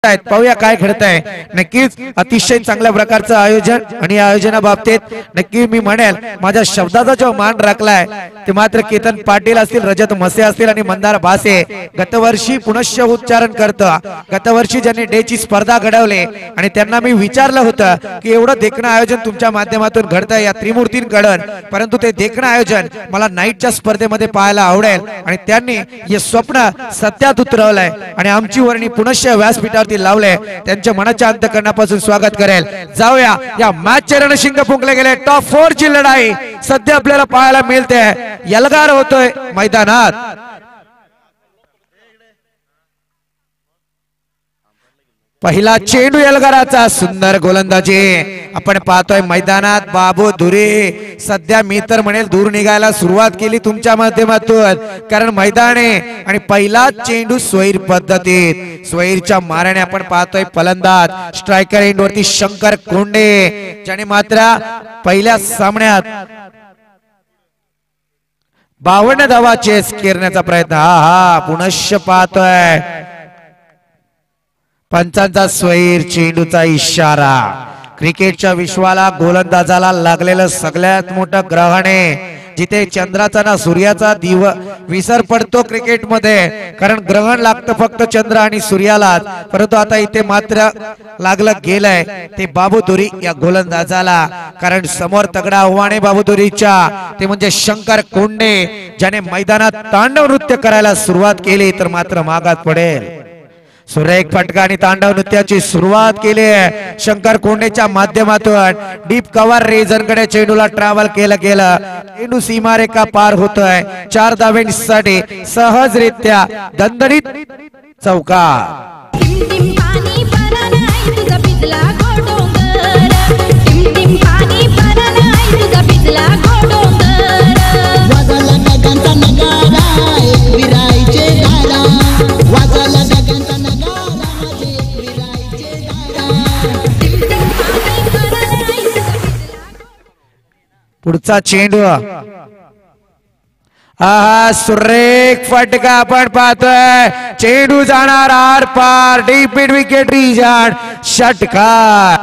पाहूया काय घडतंय। नक्कीच अतिशय चांगल्या प्रकारचं आयोजन आणि या आयोजनाबाबतीत नक्की मी म्हणेल माझ्या शब्दाचा जो मान राखलाय ते मात्र केतन पाटील असतील, रजत मसे असतील आणि मंदार भासे गतवर्षी पुनश्च उच्चारण करतं। गतवर्षी ज्यांनी डे ची स्पर्धा घडवली आणि त्यांना मी विचारलं होतं की एवढं देखणं आयोजन तुमच्या माध्यमातून घडतंय या त्रिमूर्तींकडून, परंतु ते देखणं आयोजन मला नाईटच्या स्पर्धेमध्ये पाहायला आवडेल आणि त्यांनी हे स्वप्न सत्यात उतरवलंय आणि आमची वर्णी पुनश्च व्यासपीठावर लावले। त्यांच्या मनाच्या अंतःकरणापासून स्वागत करेल। जाऊया या मॅचचे रणशिंग फुंकले गेले। टॉप 4 ची लढाई सध्या आपल्याला पाहायला मिळते। यलगार होतोय मैदानात। पहिला चेंडू यलगाराचा, सुंदर गोलंदाजी आपण पाहतोय मैदानात। बाबू धुरे सध्या मी तर म्हणेल दूर निघायला सुरुवात केली तुमच्या माध्यमातून, कारण मैदाने आणि पहिला चेंडू स्वैर पद्धतीत स्वैरच्या मारणे आपण पाहतोय। फलंदाज स्ट्रायकर एंड वरती शंकर कोंडे ज्याने मात्र पहिल्या सामन्यात 52 धावा चेस करण्याचा प्रयत्न। हा पुनश्च पाहतोय पंचांचा स्वैर चेंडूचा इशारा। क्रिकेटच्या विश्वाला गोलंदाजाला लागलेलं सगळ्यात मोठं ग्रहण आहे, जिथे चंद्राचा ना सूर्याचा विसर पडतो क्रिकेटमध्ये, कारण ग्रहण लागतं फक्त चंद्र आणि सूर्यालाच, परंतु आता इथे मात्र लागलं गेलंय ते बाबूधुरी या गोलंदाजाला, कारण समोर तगडा आव्हान आहे बाबूधुरीच्या, ते म्हणजे शंकर कोंडे ज्याने मैदानात तांडव नृत्य करायला सुरुवात केली तर मात्र मागात पडेल। सुरेख फटका आणि तांडव नृत्याची सुरुवात केली आहे शंकर कोंडेच्या माध्यमातून। डीप कव्हर रीजनकडे चेंडूला ट्रॅव्हल केलं गेलं, चेंडू सीमारेखा पार होतोय। 4 धावांसाठी सहजरित्या दणदणीत चौकार। पुढचा चेंडू, सुरेख फटका आपण पाहतोय। चेंडू जाणार आर पार, डीप मिड विकेट रीजन, षटकार।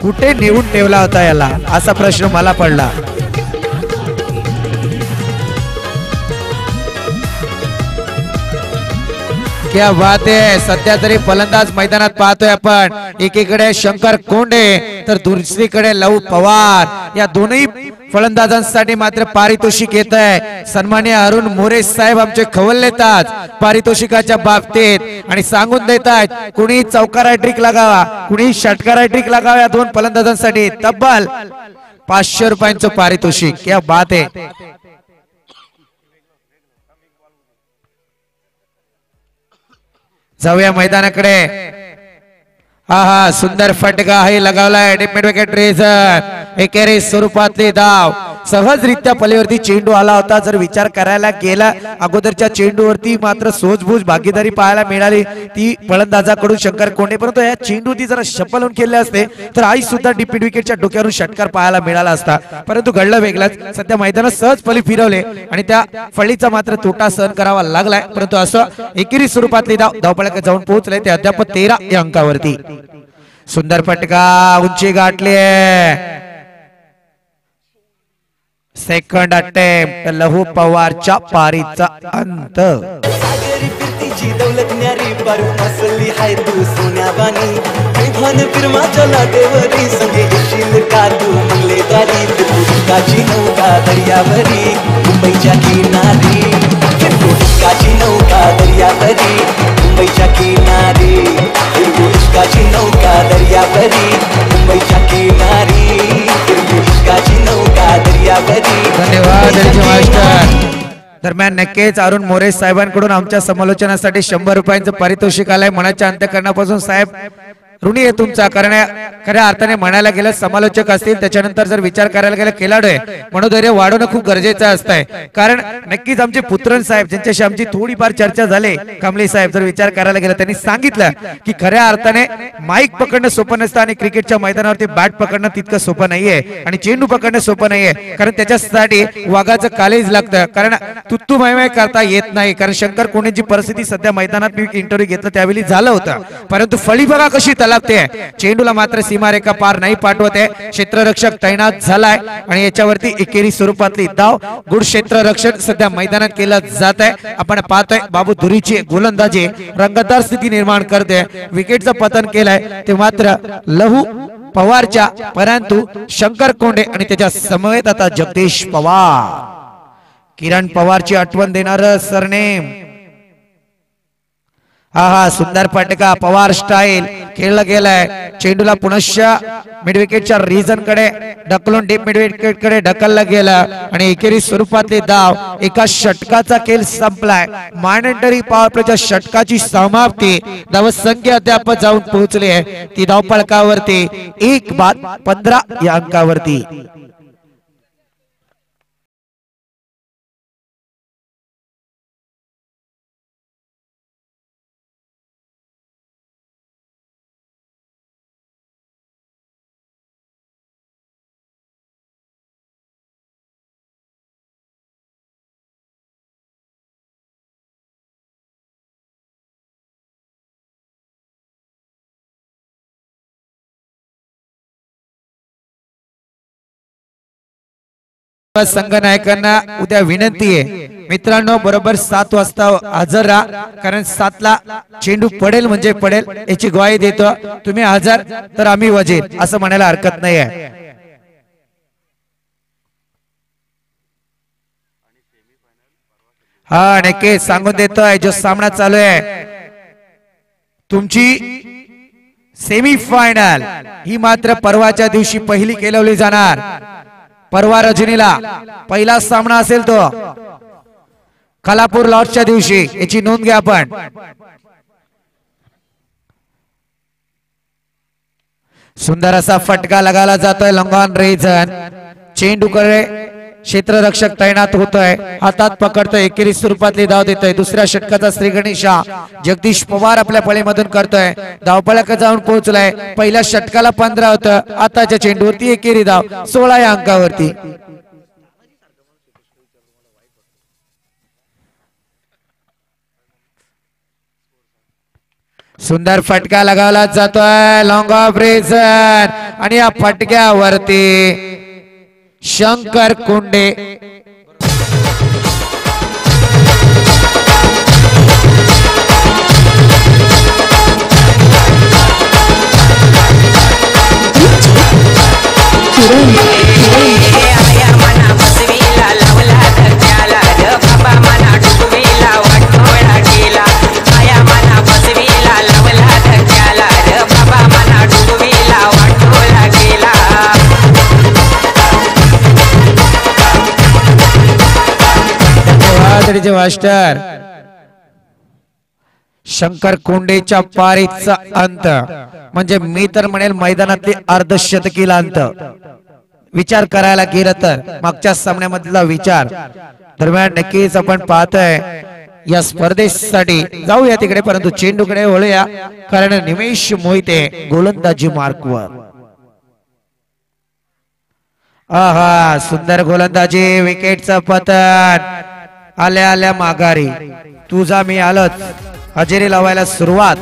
कुठे नेऊन ठेवला होता याला असा प्रश्न मला पडला। क्या बात आहे। सध्या तरी फलंदाज मैदानात पाहतोय आपण, एकीकडे शंकर कोंडे तर दुसरीकडे लव पवार। या दोन्ही फलंदाजांसाठी मात्र पारितोषिक येत आहे। सन्माननीय अरुण मोरे साहेब आमचे खवल्लेताज पारितोषिकाच्या बाबतीत आणि सांगून देत आहेत कुणी चौकार हॅट्रिक लागावा, कुणी षटकार हॅट्रिक लागावा। या दोन फलंदाजांसाठी तब्बल 500 रुपयांचं पारितोषिक। क्या बात आहे। जाऊया मैदानाकडे। हा सुंदर फटका आहे लगावलाय, डीप मिड विकेट रेझर, एकेरी स्वरूपातली धाव। सहजरित्या पलीवरती चेंडू आला होता। जर विचार करायला गेला अगोदरच्या चेंडूवरती मात्र सोजबूज भागीदारी पाहायला मिळाली ती फलंदाजाकडून शंकर कोंडे, परंतु या चेंडूवरती जरा शपल होऊन खेळले असते तर आई सुद्धा डीप मिड विकेटच्या डोक्यावरून षटकार पाहायला मिळाला असता, परंतु घडलं वेगळंच। सध्या मैदानात सहज फळी फिरवले आणि त्या फळीचा मात्र तोटा सहन करावा लागलाय, परंतु असं एकेरी स्वरूपातली धाव धावपळाकडे जाऊन पोहोचले ते अद्याप 13 या अंकावरती। सुंदर फटका, उंची गाठली आहे। सेकंड अटेम्प्ट, लहू पवारच्या पारीचा अंत। सागरी फिरतीची दौलत न्यारी पारू असली हाय तू सोन्यावानी, भान फिरमाच्या लाटेवरी संगे येशील का तू मंगलेदारी। फिरकाची नौका दर्यावरी मुंबईच्या किनारी, फिरकाची नौका दर्यावरी मुंबईच्या किनारी, फिरकाची नौका दर्यावरी मुंबईच्या किनारी, फिरकाची नौका दर्यावरी। धन्यवाद मास्टर। दरम्यान नक्कीच अरुण मोरे साहेबांकडून आमच्या समालोचनासाठी 100 रुपयांचं पारितोषिक आलंय। मनाच्या अंतःकरणापासून साहेब ऋणी आहे तुमचा. कारण खऱ्या अर्थाने म्हणायला गेलं समालोचक असतील त्याच्यानंतर जर विचार करायला गेलं खेळाडू आहे मनोधैर्य वाढवणं खूप गरजेचं असतंय. कारण नक्कीच आमचे पुत्रन साहेब ज्यांच्याशी आमची थोडीफार चर्चा झाली कांबळे साहेब जर विचार करायला गेला त्यांनी सांगितलं की खऱ्या अर्थाने माईक पकडणं सोपं नसतं आणि क्रिकेटच्या मैदानावरती बॅट पकडणं तितकं सोपं नाहीये आणि चेंडू पकडणं सोपं नाहीये. कारण त्याच्यासाठी वाघाचं कालेज लागतं. कारण तुत्तू मायमाय करता येत नाही. कारण शंकर कोणेची परिस्थिती सध्या मैदानात मी इंटरव्ह्यू घेतलं त्यावेळी झालं होतं. परंतु फळी बघा कशी तलापते. चेंडूला मात्र सीमारेखा पार नाही पाठवत आहे. क्षेत्ररक्षक तैनात झालाय आणि याच्यावरती एकेरी स्वरूपातली धाव गुड क्षेत्ररक्षण सध्या मैदानात केलं जात आहे. आपण पाहतोय बाबू धुरीची गोलंदाजी रंगतदार स्थिती निर्माण करते. विकेटचं पतन केलंय ते मात्र लहू पवारच्या. परंतु शंकर कोंडे आणि त्याच्या समवेत आता जगदीश पवार. किरण पवारची आठवण देणार सरनेम. हा सुंदर फटका पवार स्टाईल खेळला गेलाय. चेंडूला पुनश्च मिड विकेटच्या रिजन कडे ढकलून डीप मिड विकेट कडे ढकलला गेला आणि एकेरी स्वरूपातली धाव एका षटकाचा खेळ संपलाय. मॅन्डेटरी पॉवर प्लेच्या षटकाची समाप्ती धावसंख्या अद्याप जाऊन पोहोचली आहे. ती धाव फलकावरती 1/15 या अंकावरती. संघनायकांना उद्या विनंती आहे मित्रांनो बरोबर 7 वाजता हजर राहा. कारण 7 ला चेंडू पडेल म्हणजे पडेल याची ग्वाही देतो. तुम्ही हजर तर आम्ही वजीर असं म्हणायला हरकत नाही आहे. हा नक्की सांगून देतोय जो सामना चालू आहे तुमची सेमी फायनल ही मात्र परवाच्या दिवशी पहिली खेळवली जाणार. परवा रजनीला पहिला सामना असेल तो खालापूर लॉर्ड्सच्या दिवशी. याची नोंद घ्या आपण. सुंदर असा फटका लगावला जातोय लॉंगॉन रेजन. चेंडूकडे क्षेत्ररक्षक तैनात होतोय. हातात पकडतोय एकेरी स्वरूपातली धाव देतोय. दुसऱ्या षटकाचा श्रीगणेशा जगदीश पवार आपल्या फळीमधून करतोय. धावपळाक जाऊन पोहोचलाय. पहिल्या षटकाला 15 होतं. आताच्या चेंडूवरती एकेरी धाव 16 या अंकावरती. सुंदर फटका लगावला जातोय लॉंग ऑफ रेजन आणि या फटक्यावरती शंकर कोंडे मास्टर शंकर कोंडेच्या पारीचा अंत म्हणजे मी तर म्हणेल मैदानातली अर्धशतकीला अंत. विचार करायला गेलं तर मागच्या सामन्यामधला विचार दरम्यान नक्कीच आपण पाहतोय या स्पर्धेसाठी जाऊया तिकडे. परंतु चेंडूकडे वळूया कारण निमेश मोहिते गोलंदाजी मार्कवर. आहा सुंदर गोलंदाजी विकेटचं पतन. आल्या आल्या माघारी तुझा मी आलच हजेरी लावायला सुरुवात.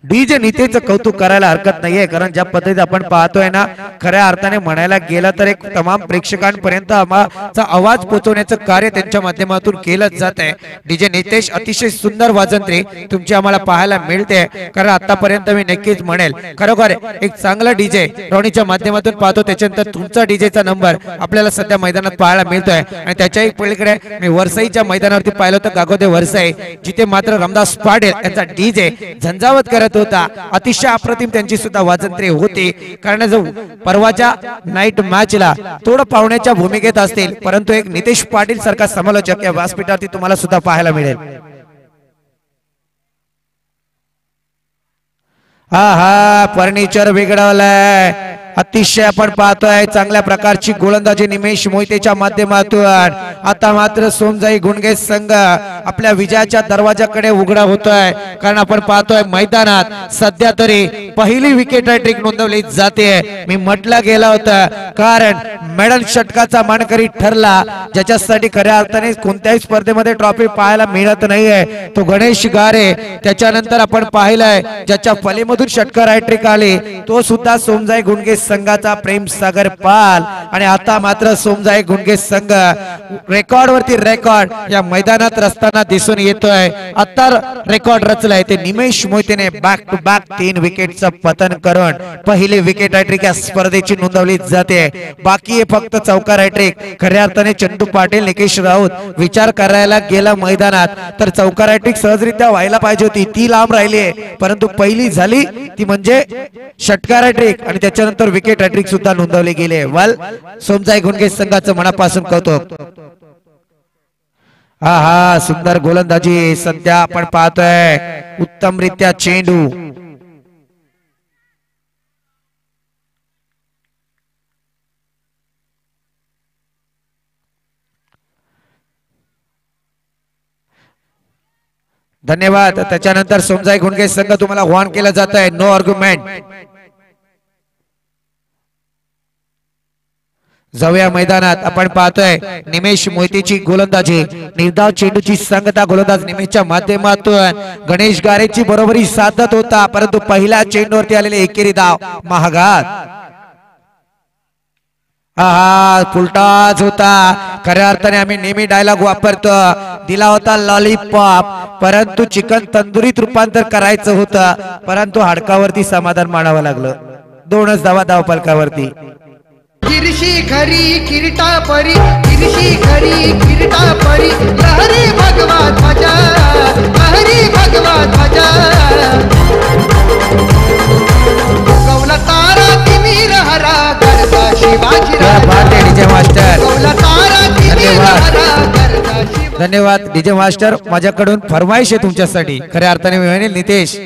डीजे नितेचं कौतुक करायला हरकत नाहीये, कारण ज्या पद्धतीने आपण पाहतोय ना, खऱ्या अर्थाने म्हणायला गेलं तर एक तमाम प्रेक्षकांपर्यंत आमचा आवाज पोहोचवण्याचं कार्य त्यांच्या माध्यमातून केलं जात आहे. डीजे नितेश अतिशय सुंदर वाजंत्री तुमची आम्हाला पाहायला मिळते, कारण आतापर्यंत मी नक्कीच म्हणेल खरोखर एक चांगला डीजे रोणीच्या माध्यमातून पाहतो. त्याच्यानंतर तुमचा डीजेचा नंबर आपल्याला सध्या मैदानात पाहायला मिळतोय आणि त्याच्याही पलीकडे मी वरसाईच्या मैदानावरती पाहिलं होतं गागोदे वरसाई, जिथे मात्र रामदास पाटील यांचा डीजे झंझावत करत होता. अतिशय अप्रतिम त्यांची सुद्धा वाजंत्री होती, कारण जो परवाच्या नाईट मॅचला थोडं पाहुण्याच्या भूमिकेत असतील, परंतु एक नितेश पाटील सारखा समालोचक या व्यासपीठावरती तुम्हाला सुद्धा पाहायला मिळेल. हा फर्निचर बिघडवलंय. अतिशय आपण पाहतोय चांगल्या प्रकारची गोलंदाजी निमेश मोहितेच्या माध्यमातून. आता मात्र सोमजाई गुणगे संघ आपल्या विजयाच्या दरवाजाकडे उघडा होतोय, कारण आपण पाहतोय मैदानात सध्या तरी पहिली विकेट हॅट्रिक नोंदवली जाते. मी म्हटलं गेलं होतं, कारण मेडल षटकाचा मानकरी ठरला, ज्याच्यासाठी खऱ्या अर्थाने कोणत्याही स्पर्धेमध्ये ट्रॉफी पाहायला मिळत नाहीये, तो गणेश गारे. त्याच्यानंतर आपण पाहिलंय ज्याच्या फलीमधून षटकार हॅट्रिक आली, तो सुद्धा सोमजाई गुणगे संघाचा प्रेम सागर पाल. आणि आता मात्र सोमजाई गुणगे संघ रेकॉर्ड वरती रेकॉर्ड या मैदानात रचताना दिसून येतोय. आता रेकॉर्ड रचलाय ते निमेश मोहितेने बॅक टू बॅक 3 विकेटचं पतन करून पहिली विकेट हॅट्रिक या स्पर्धेची नोंदवली जाते. बाकी फक्त चौकार हॅट्रिक. खऱ्या अर्थाने चंदू पाटील निकेश राऊत विचार करायला गेला मैदानात तर चौकार हॅट्रिक सहजरित्या व्हायला पाहिजे होती, ती लांब राहिली आहे, परंतु पहिली झाली ती म्हणजे षटकार हॅट्रिक आणि त्याच्यानंतर विकेट हॅट्रिक सुद्धा नोंदवले गेले. वल सोमजाई गुणगे संघाचं मनापासून कौतुक. हा सुंदर गोलंदाजी सध्या आपण पाहतोय. उत्तमरित्या चेंडू. धन्यवाद. त्याच्यानंतर सोमजाई गुणगे संघ तुम्हाला आव्हान केलं जात आहे, नो आर्ग्युमेंट. जाऊया मैदानात. आपण पाहतोय निमेश मोहितेची गोलंदाजी, निर्धाव चेंडूची संगता गोलंदाज निमेशच्या माध्यमातून गणेश गारेची बरोबरी साधत होता, परंतु पहिल्या चेंडूवरती आलेले एकेरी धाव महागात. फुलटाच होता. खऱ्या अर्थाने आम्ही नेहमी डायलॉग वापरतो, दिला होता लॉलीपॉप, परंतु चिकन तंदुरीत रूपांतर करायचं होतं, परंतु हाडकावरती समाधान मानावं लागलं. 2च धावा धावफलकावरती. गिरशी खरी किरीटा परी, गिरशी खरी किरीटा परी, लहरी भगवा ध्वजा, लहरी भगवा ध्वजा. गौला तारा तिमीर हरा करता शिवाजी राजा. डीजे मास्टर गौला तारा तिमीर हरा करता शिवाजी. धन्यवाद डीजे मास्टर. माझ्याकडून फरमाईश आहे तुमच्यासाठी. खऱ्या अर्थाने मी म्हणेल नितेश,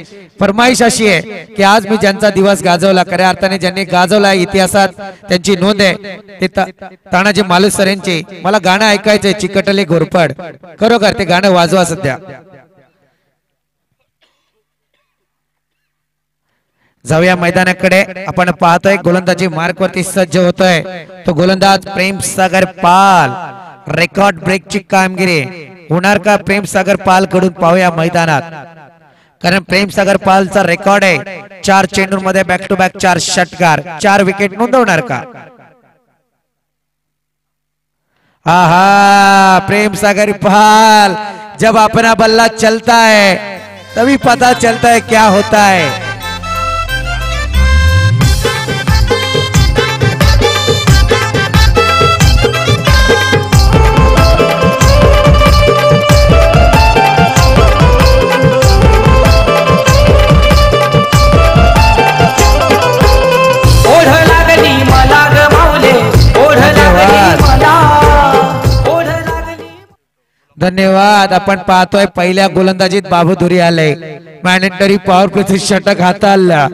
फरमाईश अशी आहे की आज मी ज्यांचा दिवस गाजवला, खऱ्या अर्थाने ज्यांनी गाजवला, इतिहासात त्यांची नोंद आहे, ते तानाजी मालुसकर यांचे. मला गाणं ऐकायचंय, चिकटले घोरपड. खरोखर ते गाणं वाजवा सध्या. जाऊया मैदानाकडे. आपण पाहतोय गोलंदाजी मार्क वरती सज्ज होतोय तो गोलंदाज प्रेम सागर पाल. रेकॉर्ड ब्रेकची कामगिरी होणार का प्रेम सागर पाल कडून, पाहूया मैदानात. कारण प्रेम सागर पालचा रेकॉर्ड आहे 4 चेंडूंमध्ये बॅक टू बॅक 4 षटकार, 4 विकेट नोंदवणार का? प्रेम सागर पाल, जब अपना बल्ला चलता है तभी पता चलता है क्या होता है. धन्यवाद. आपण पाहतोय पहिल्या गोलंदाजीत बाबूधुरी आले, मॅन्डेटरी पॉवर प्ले षटक हाताळला,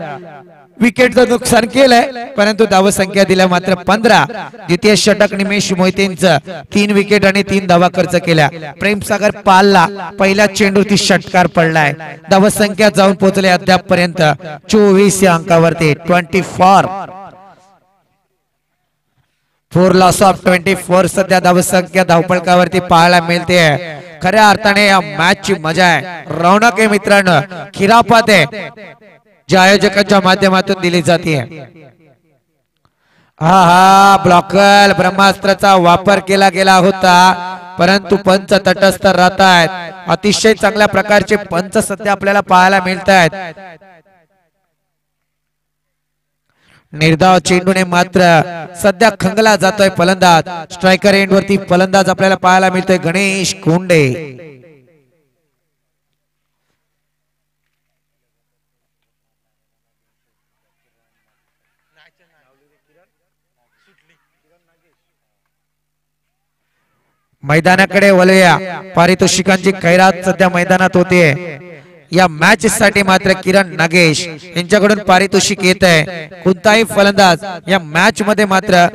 विकेटचं नुकसान केलंय, परंतु धावसंख्या दिल्या मात्र 15. द्वितीय षटक निमेश मोहितेंचं 3 विकेट आणि 3 धावा खर्च केल्या. प्रेम सागर पालला पहिल्या चेंडूवरती षटकार पडलाय. धावसंख्या जाऊन पोहोचले अद्याप पर्यंत 24 या अंकावरती. 24 4 लॉस ऑफ 24 सध्या धावसंख्या धावपळकावरती पाहायला मिळते. खऱ्या अर्थाने या मॅच ची मजा आहे, रौनक आहे मित्रांनो, खिरापत आहे ज्या आयोजकांच्या माध्यमातून दिली जाते. हा हा ब्लॉकर ब्रह्मास्त्राचा वापर केला गेला होता, परंतु पंच तटस्थ राहत आहेत. अतिशय चांगल्या प्रकारचे पंच सध्या आपल्याला पाहायला मिळत आहेत. निर्धाव चेंडूने मात्र सध्या खंगला जातोय फलंदाज. स्ट्रायकर एंड वरती फलंदाज आपल्याला पाहायला मिळतोय गणेश कोंडे. मैदानाकडे वळूया. पारितोषिकांची खैरात सध्या मैदानात होते. या मॅच साठी मात्र किरण नागेश यांच्याकडून पारितोषिक येत आहे. कोणताही फलंदाज या मॅच मध्ये मात्र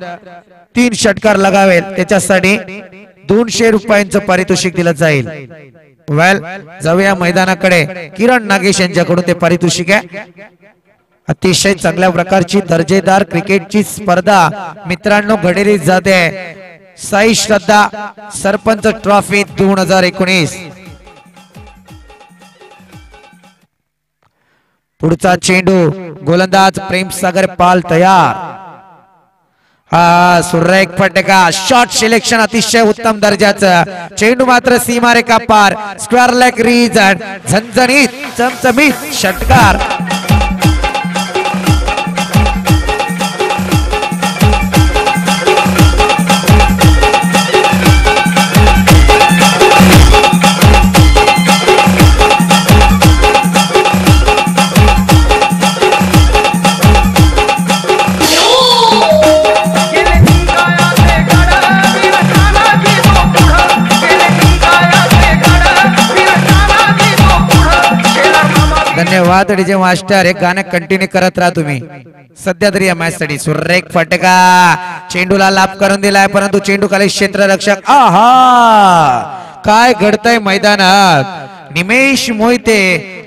3 षटकार लगावेल त्याच्यासाठी 200 रुपयांचं पारितोषिक दिलं जाईल. वेल जाऊया मैदानाकडे. किरण नागेश यांच्याकडून ते पारितोषिक आहे. अतिशय चांगल्या प्रकारची दर्जेदार क्रिकेटची स्पर्धा मित्रांनो घडली जाते. साई श्रद्धा सरपंच ट्रॉफी 2019. पुढचा चेंडू गोलंदाज प्रेम सागर पाल तयार. हा सुरेख फटका, शॉट सिलेक्शन अतिशय उत्तम दर्जाचं. चेंडू मात्र सीमारेखा पार, स्क्वेअर लेग रीजन, झणझणीत चमचमीत षटकार. धन्यवाद डीजे मास्टर. एक गाणं कंटिन्यू करत राहा तुम्ही सध्या तरी या मॅच साठी. सुरेख फटका, चेंडूला लाभ करून दिलाय, परंतु चेंडू खाली क्षेत्ररक्षक. आहा काय घडतंय मैदानात. निमेश मोहिते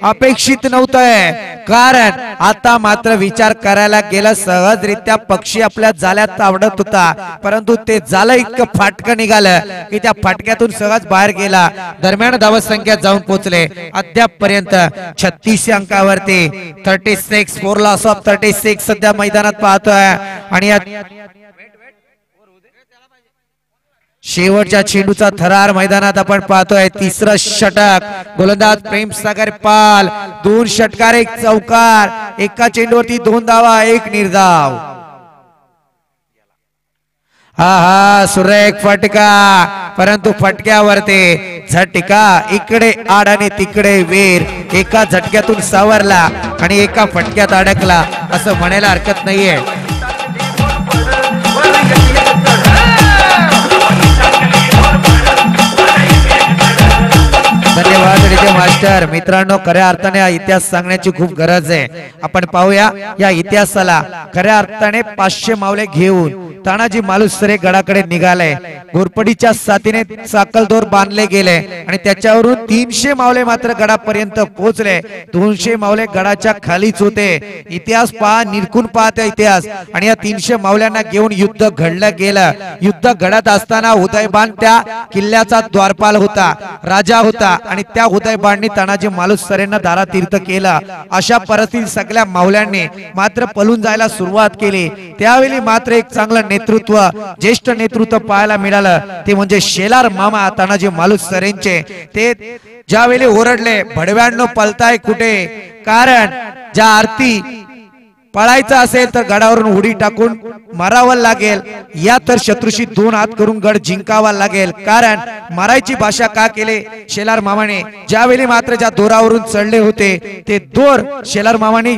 अपेक्षित नव्हतंय, कारण आता मात्र विचार करायला गेला सहजरित्या पक्षी आपल्या जाल्यात आवडत होता, परंतु ते झालं इतकं फाटकं निघालं की त्या फाटक्यातून सहज बाहेर गेला. दरम्यान धावसंख्या जाऊन पोहोचले अद्याप पर्यंत 36 अंकावरती. 36 4 लॉस ऑफ 36 सध्या मैदानात पाहतोय. आणि शेवटच्या चेंडूचा थरार मैदानात आपण पाहतोय. तिसरं षटक गोलंदाज प्रेम सागर पाल. 2 षटकार 1 चौकार. एका चेंडूवरती 2 धावा 1 निर्धाव. हा हा सुरेख फटका, परंतु फटक्यावरती झटका. इकडे आड आणि तिकडे वीर. एका झटक्यातून सावरला आणि एका फटक्यात अडकला असं म्हणायला हरकत नाहीये. धन्यवाद डीजे मास्टर. मित्रांनो खऱ्या अर्थाने हा इतिहास सांगण्याची खूप गरज आहे. आपण पाहूया या इतिहासाला. खऱ्या अर्थाने 500 मावले घेऊन तानाजी मालुसरे गडाकडे निघाले. घोरपडीच्या साथीने साकलदोर बांधले गेले आणि त्याच्यावरून 300 मावले मात्र गडापर्यंत पोहोचले. 200 मावले गडाच्या खालीच होते. इतिहास पहा, निरखून पहा त्या इतिहास. आणि या 300 मावल्यांना घेऊन युद्ध घडलं गेलं. युद्ध घडत असताना उदयबान त्या किल्ल्याचा द्वारपाल होता, राजा होता, आणि त्या उदयबाननी तानाजी मालुसरेंना दारातीर्थ केला. अशा परिस्थितीत सगळ्या मावल्यांनी मात्र पळून जायला सुरुवात केली. त्यावेळी मात्र एक चांगलं नेतृत्व, ज्येष्ठ नेतृत्व पाहायला मिळालं. ते म्हणजे शेलार मामा तानाजी मालुसरेंचे. ते ज्यावेळी ओरडले, भडव्यांनो पळताय कुठे, कारण ज्या आरती पळायचं असेल तर गडावरून उडी टाकून मारावं लागेल, या तर शत्रूशी 2 हात करून गड जिंकावा लागेल. कारण मारायची भाषा का केले शेलार मामाने. ज्यावेळी मात्र ज्या दोरावरून चढले होते ते दोर शेलार मामाने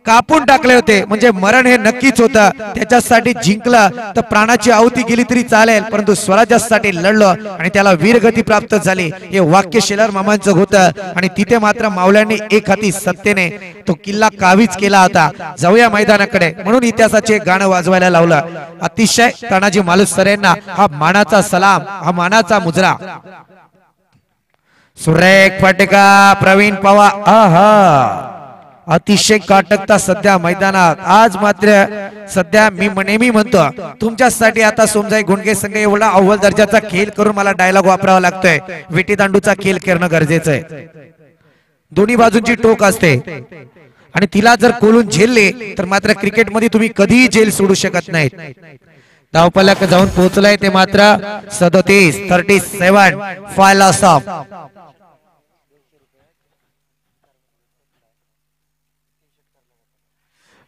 कापून टाकले होते, म्हणजे मरण हे नक्कीच होतं. त्याच्यासाठी जिंकलं तर प्राणाची आहुती गेली तरी चालेल, परंतु स्वराज्यासाठी लढलो आणि त्याला वीरगती प्राप्त झाली. हे वाक्य शेलार मामांचं होतं. आणि तिथे मात्र मावल्यांनी एक हाती सत्तेने तो किल्ला काबीज केला होता. जाऊया मैदानाकडे. म्हणून इतिहासाचे गाणं वाजवायला लावलं. अतिशय तानाजी मालुसरेंना हा मानाचा सलाम, हा मानाचा मुजरा. सुरेख फटका प्रवीण पवार. आहा अतिशय काटकता सध्या मैदानात आज मात्र सध्या मी नेहमी म्हणतो तुमच्यासाठी आता सोमजाई गुंडगे संघ एवढा अव्वल दर्जाचा खेळ करून मला डायलॉग वापरावा लागतोय विटी दांडूचा खेळ करणं गरजेचं आहे दोन्ही बाजूंची टोक असते आणि तिला जर कोलून झेलले तर मात्र क्रिकेटमध्ये तुम्ही कधीही जेल सोडू शकत नाहीत धावपलक जाऊन पोहोचलाय ते मात्र 37 5 लॉस ऑफ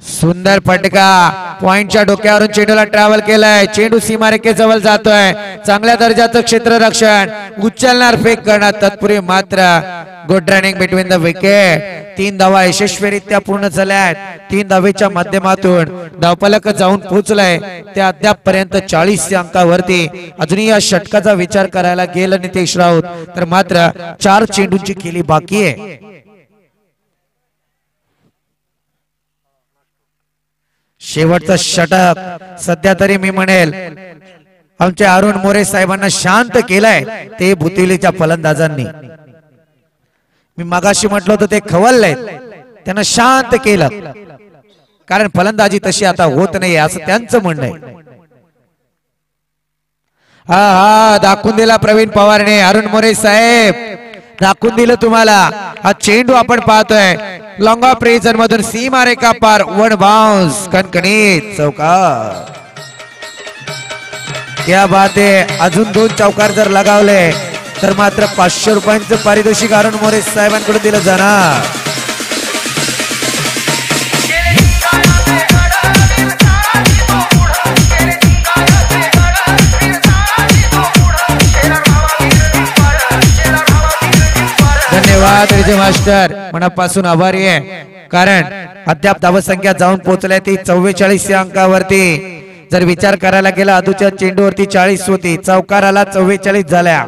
सुंदर फटका पॉइंटच्या डोक्यावरून चेंडूला ट्रॅव्हल केलाय चेंडू सीमारेखे जवळ जातोय चांगल्या दर्जाचं क्षेत्ररक्षण उचलणार फेक करणार तत्पूर्वी मात्र good running between the wicket 3 धावा यशस्वीरित्या पूर्ण झाल्या आहेत 3 धावेच्या माध्यमातून धावफलक जाऊन पोहोचलाय ते अद्याप पर्यंत 40 अंकावरती अजूनही या षटकाचा विचार करायला गेलं नितेश राऊत तर मात्र 4 चेंडूंची खेळी बाकी आहे शेवटचं षटक सध्या तरी मी म्हणेल आमच्या अरुण मोरे साहेबांना शांत केलाय ते भुतिवलीच्या फलंदाजांनी मी मगाशी म्हटलं होतं ते खवललंय त्यांना शांत केलं कारण फलंदाजी तशी आता होत नाही असं त्यांचं म्हणणं आहे हा दाखवून दिला प्रवीण पवारने अरुण मोरे साहेब दाखवून दिलं तुम्हाला हा चेंडू आपण पाहतोय लॉंग ऑफ रेजन मधून सीमा रेखा पार वन बाउन्स कणकणीत चौकार क्या बात आहे अजून 2 चौकार जर लगावले तर मात्र 500 रुपयांचं पारितोषिक अरुण मोरे साहेबांकडून दिलं जाणार धन्यवाद विजय मास्टर मनापासून आभारी आहे कारण अद्याप धावसंख्या जाऊन पोहोचल्या ती 44 अंकावरती जर विचार करायला गेला अदूच्या चेंडूवरती 40 होती चौकाराला 44 झाल्या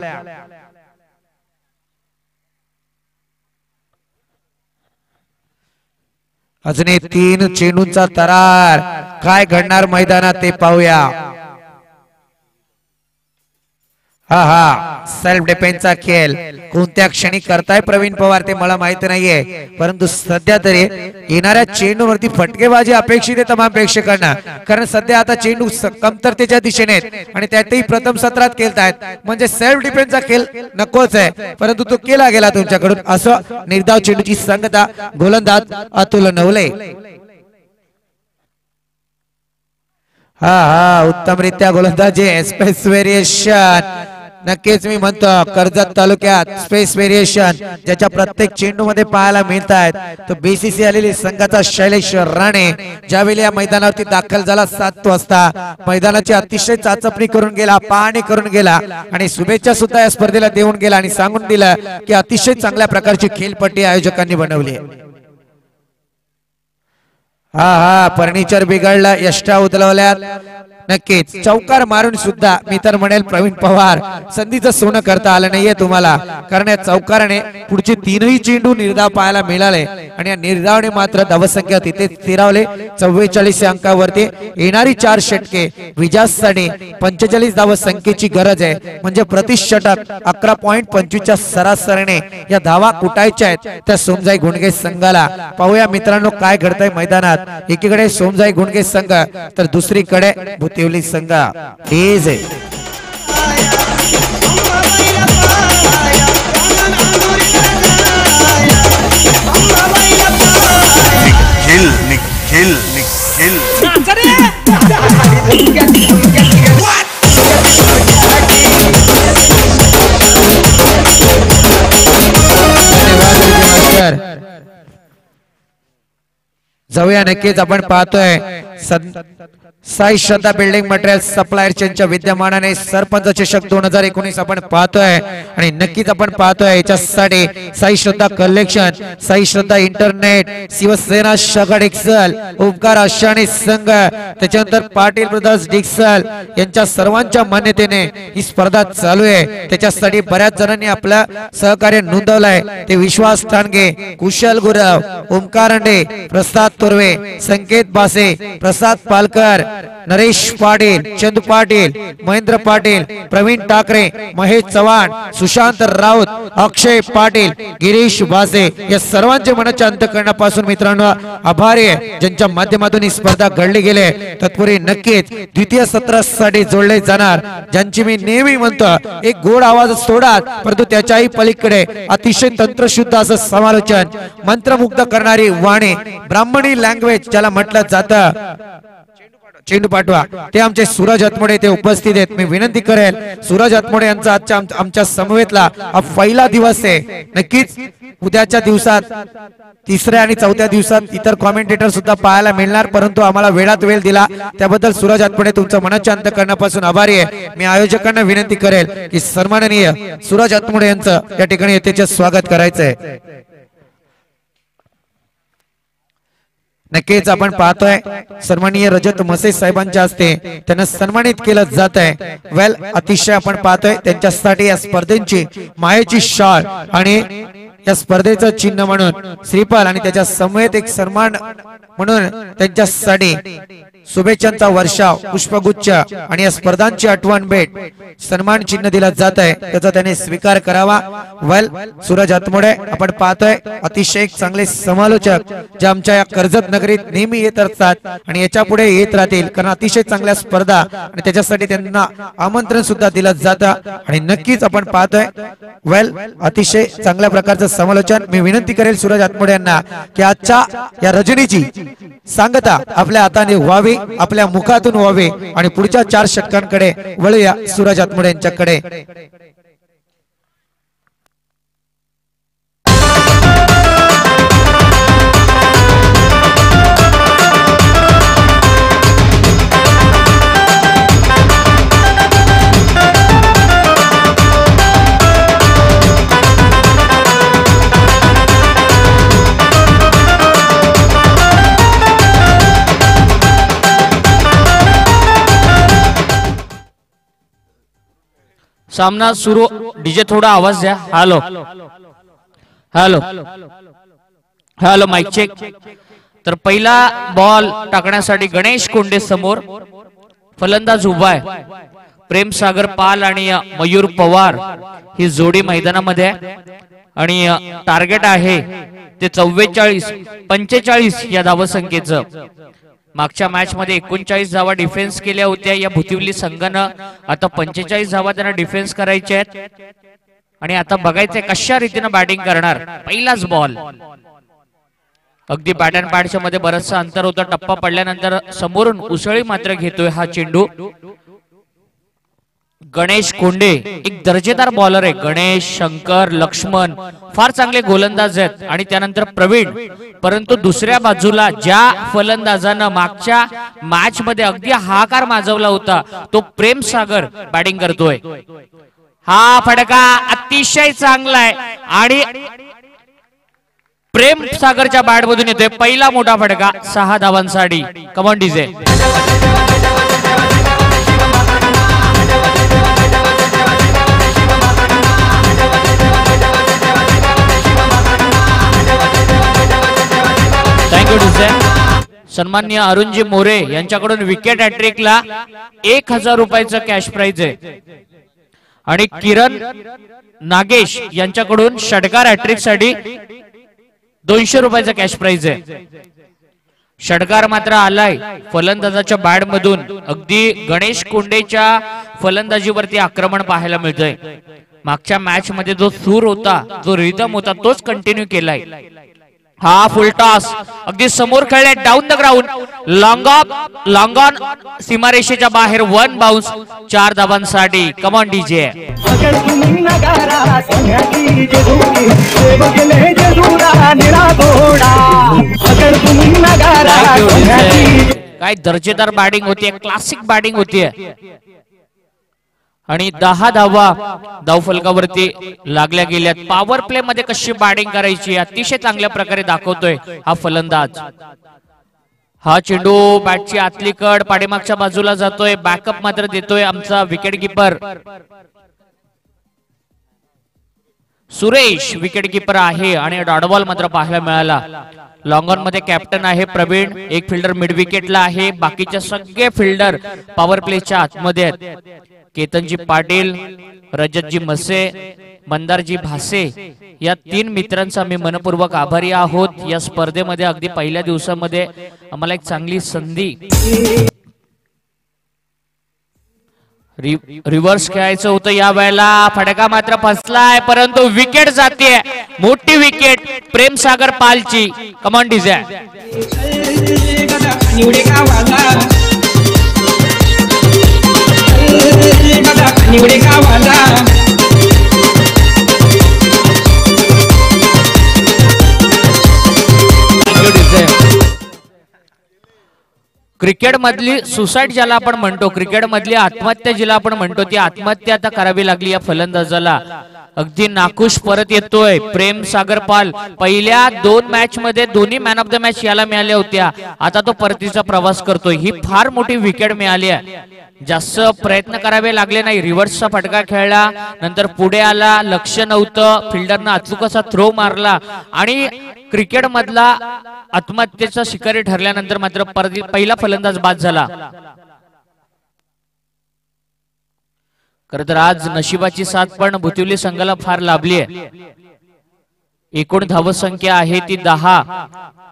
अजूनही 3 चेंडूंचा तरार काय घडणार मैदानात ते पाहूया हा सेल्फ डिफेन्सचा खेळ कोणत्या क्षणी करताय प्रवीण पवार ते मला माहिती नाहीये परंतु सध्या तरी येणाऱ्या चेंडूवरती फटकेबाजी अपेक्षित आहे तमाम प्रेक्षकांना कारण सध्या आता चेंडू कमतरतेच्या दिशेने आणि त्यातही प्रथम सत्रात खेळतायत म्हणजे सेल्फ डिफेन्सचा खेळ नकोच आहे परंतु तो केला गेला तुमच्याकडून असं निर्धाव चेंडूची संगता गोलंदाज अतुल नवले हा उत्तमरित्या गोलंदाजी स्पेस व्हेरिएशन नक्कीच मी म्हणतो कर्जत तालुक्यात स्पेस व्हेरिएशन ज्याच्या प्रत्येक चेंडू मध्ये पाहायला मिळत आहेत तो बीसीसी आलेली संघाचा शैलेश राणे ज्यावेळी या मैदानावरती दाखल झाला 7 वाजता मैदानाची अतिशय चाचपणी करून गेला पाहणी करून गेला आणि शुभेच्छा सुद्धा या स्पर्धेला देऊन गेला आणि सांगून दिलं की अतिशय चांगल्या प्रकारची खेळपट्टी आयोजकांनी बनवली हा फर्निचर बिघडलं यष्टा उचलवल्यात नक्कीच चौकार मारून सुद्धा मी तर म्हणेल प्रवीण पवार संधीचं सोनं करता आलं नाहीये तुम्हाला कारण या चौकाराने पुढचे 3ही चेंडू निर्धाव पाहायला मिळाले आणि या निर्धावने मात्र धावसंख्या तिथे स्थिरावले 44 अंकावरती येणारी 4 षटके विजयासाठी 45 धावसंख्येची गरज आहे म्हणजे प्रति षटक 11.25 च्या सरासरीने या धावा कुटायच्या आहेत त्या सोमजाई गुंडगे संघाला पाहूया मित्रांनो काय घडतंय मैदानात एकीकडे सोमजाई गुंडगे संघ तर दुसरीकडे भुतिवली संघ तेज आहे निखिल जाऊया नक्कीच आपण पाहतोय साई श्रद्धा बिल्डिंग मटेरियल सप्लायर यांच्या विद्यमानाने सरपंच चषक 2019 आपण पाहतोय आणि नक्कीच आपण पाहतोय याच्यासाठी साई श्रद्धा कलेक्शन साई श्रद्धा इंटरनेट शिवसेना शगड एक्सल उपकार आशाणी संघ त्याच्यानंतर पाटील ब्रदर्स डिक्सल यांच्या सर्वांच्या मान्यतेने ही स्पर्धा चालू आहे त्याच्यासाठी बऱ्याच जणांनी आपलं सहकार्य नोंदवलंय ते विश्वास ठाणगे कुशल गुरव ओमकार अंडे प्रसाद तुर्वे संकेत बासे प्रसाद पालकर नरेश पाटील, चंदू पाटील, महेंद्र पाटील, प्रवीण ठाकरे, महेश चव्हाण, सुशांत राऊत, अक्षय पाटील, गिरीश भासे या सर्वांचे मनाच्या अंतःकरणापासून मित्रांनो आभारी आहे ज्यांच्या माध्यमातून ही स्पर्धा घडली गेली. तत्पूर्वी नक्कीच द्वितीय सत्रासाठी जोडले जाणार ज्यांची मी नेहमी म्हणतो एक गोड आवाज सोडा परंतु त्याच्याही पलीकडे अतिशय तंत्रशुद्ध असं समालोचन, मंत्रमुग्ध करणारी वाणी, ब्राह्मणी लँग्वेज ज्याला म्हटलं जातं, चेंडू पाठवा, ते आमचे सूरज हातमोडे ते उपस्थित आहेत. मी विनंती करेल सूरज हातमोडे यांचा आजच्या आमच्या समवेतला हा पहिला दिवस आहे. नक्कीच उद्याच्या दिवसात तिसऱ्या आणि चौथ्या दिवसात इतर कॉमेंटेटर सुद्धा पाहायला मिळणार, परंतु आम्हाला वेळात वेळ दिला त्याबद्दल सूरज हातमोडे तुमचं मनाच्या अंतःकरणापासून आभारी आहे. मी आयोजकांना विनंती करेल की सन्माननीय सूरज हातमोडे यांचं या ठिकाणी यथेच स्वागत करायचं आहे. नक्कीच आपण पाहतोय सन्माननीय रजत मसे साहेबांच्या हस्ते त्यांना सन्मानित केलं जात आहे. वेल अतिशय आपण पाहतोय त्यांच्यासाठी या स्पर्धेची मायेची शाल आणि या स्पर्धेचं चिन्ह म्हणून श्रीपाल आणि त्याच्या समवेत एक सन्मान म्हणून त्यांच्यासाठी शुभेच्छांचा वर्षाव, पुष्पगुच्छ आणि या स्पर्धांची आठवण भेट सन्मान चिन्ह दिलं जात आहे त्याचा त्याने स्वीकार करावा. वेल सूरज हातमोडे आपण पाहतोय अतिशय चांगले समालोचक जे आमच्या या कर्जत नगरीत नेहमी येत असतात आणि याच्या पुढे येत राहतील कारण अतिशय चांगल्या स्पर्धा आणि त्याच्यासाठी त्यांना आमंत्रण सुद्धा दिलं जातं आणि नक्कीच आपण पाहतोय वेल अतिशय चांगल्या प्रकारचं समालोचन. मी विनंती करेल सूरज हातमोडे यांना की आजच्या या रजनीची सांगता आपल्या हाताने व्हावी, आपल्या मुखातून व्हावे आणि पुढच्या 4 षटकांकडे वळूया सूरज हातमोडे यांच्याकडे. सामना सुरू. डीजे थोडा आवाज द्या. Hello hello hello mic check. तर पहिला बॉल टाकण्यासाठी गणेश कोंडे समोर, फलंदाज उभा आहे. प्रेम सागर पाल आणि मयूर पवार ही जोडी मैदानामध्ये आहे आणि टार्गेट आहे ते 45 या धावसंख्येचं. मागच्या मॅच मध्ये 39 धावा डिफेन्स केल्या होत्या या भुतिवली संघानं. आता 45 धावा त्यांना डिफेन्स करायचे आहेत आणि आता बघायचंय कशा रीतीने बॅटिंग करणार. पहिलाच बॉल अगदी बॅट अँड पॅडच्या मध्ये बरचसा अंतर होतं. टप्पा पडल्यानंतर समोरून उसळी मात्र घेतोय हा चेंडू. गणेश कोंडे एक दर्जेदार बॉलर आहे. गणेश, शंकर, लक्ष्मण फार चांगले गोलंदाज आहेत आणि त्यानंतर प्रवीण. परंतु दुसऱ्या बाजूला ज्या फलंदाजानं मागच्या मॅच मध्ये अगदी हाकार माजवला होता तो प्रेम सागर बॅटिंग करतोय. हा फटका अतिशय चांगला आहे आणि प्रेम सागरच्या बॅट मधून येतोय पहिला मोठा फटका 6 धावांसाठी. Come on DJ. सन्माननीय अरुणजी मोरे यांच्याकडून विकेट हॅट्रिकला 1000 रुपयाचं कॅश प्राइज आहे आणि किरण नागेश यांच्याकडून षटकार हॅट्रिक साठी 200 रुपयाचं कॅश प्राइज आहे. षटकार मात्र आलाय फलंदाजाच्या बॅट मधून. अगदी गणेश कोंडेच्या फलंदाजीवरती आक्रमण पाहायला मिळतंय. मागच्या मॅच मध्ये जो सूर होता, जो रिदम होता तोच कंटिन्यू केलाय. हा फुल टॉस अगदी समोर खेळले, down the ground, long on सीमारेषेच्या बाहेर, 1 बाउन्स 4 धावांसाठी. Come on DJ. काय दर्जेदार बॅटिंग होती, क्लासिक बॅटिंग होती आणि 10 धावा धावफलकावरती लागल्या गेल्यात. पॉवर प्ले मध्ये कशी बॅटिंग करायची अतिशय चांगल्या प्रकारे दाखवतोय हा फलंदाज. हा चेंडू बॅटची आतली कड पाठीमागच्या बाजूला जातोय. बॅकअप मात्र देतोय आमचा wicket keeper Suresh. Wicket keeper आहे आणि डॉट बॉल मात्र पाहायला मिळाला. लॉंग ऑन मध्ये कॅप्टन आहे प्रवीण, एक फिल्डर मिड विकेटला आहे, बाकीचे सगळे फिल्डर पॉवर प्लेच्या आतमध्ये आहेत. केतनजी पाटील, रजतजी मसे, मंदारजी भासे या 3 मित्रांचा मी मनपूर्वक आभारी आहोत. या स्पर्धेमध्ये अगदी पहिल्या दिवसामध्ये आम्हाला एक चांगली संधी रिव्हर्स खेळायचं होतं. या वेळेला फटका मात्र फसलाय, परंतु विकेट जाते, मोठी विकेट प्रेमसागर पालची. कमॉन डिझाय. क्रिकेट मधली सुसाईड ज्याला आपण म्हणतो, क्रिकेट मधली आत्महत्या जिला आपण म्हणतो, ती आत्महत्या आता करावी लागली या फलंदाजाला. अगदी नाखुश परत येतोय प्रेम सागर पाल. पहिल्या 2 मॅच मध्ये दोन्ही मॅन ऑफ द मॅच याला मिळाल्या होत्या. आता तो परतीचा प्रवास करतोय. ही फार मोठी विकेट मिळाली आहे. जास्त प्रयत्न करावे लागले नाही. रिव्हर्सचा फटका खेळला, नंतर पुढे आला, लक्ष नव्हतं, फिल्डरनं अचूक असा थ्रो मारला आणि क्रिकेट मधला आत्महत्येचा शिकारी ठरल्यानंतर मात्र पहिला फलंदाज बाद झाला. खरं तर आज नशिबाची साथ पण भुतिवली संघाला फार लाभली आहे. एकूण धावसंख्या आहे ती 10.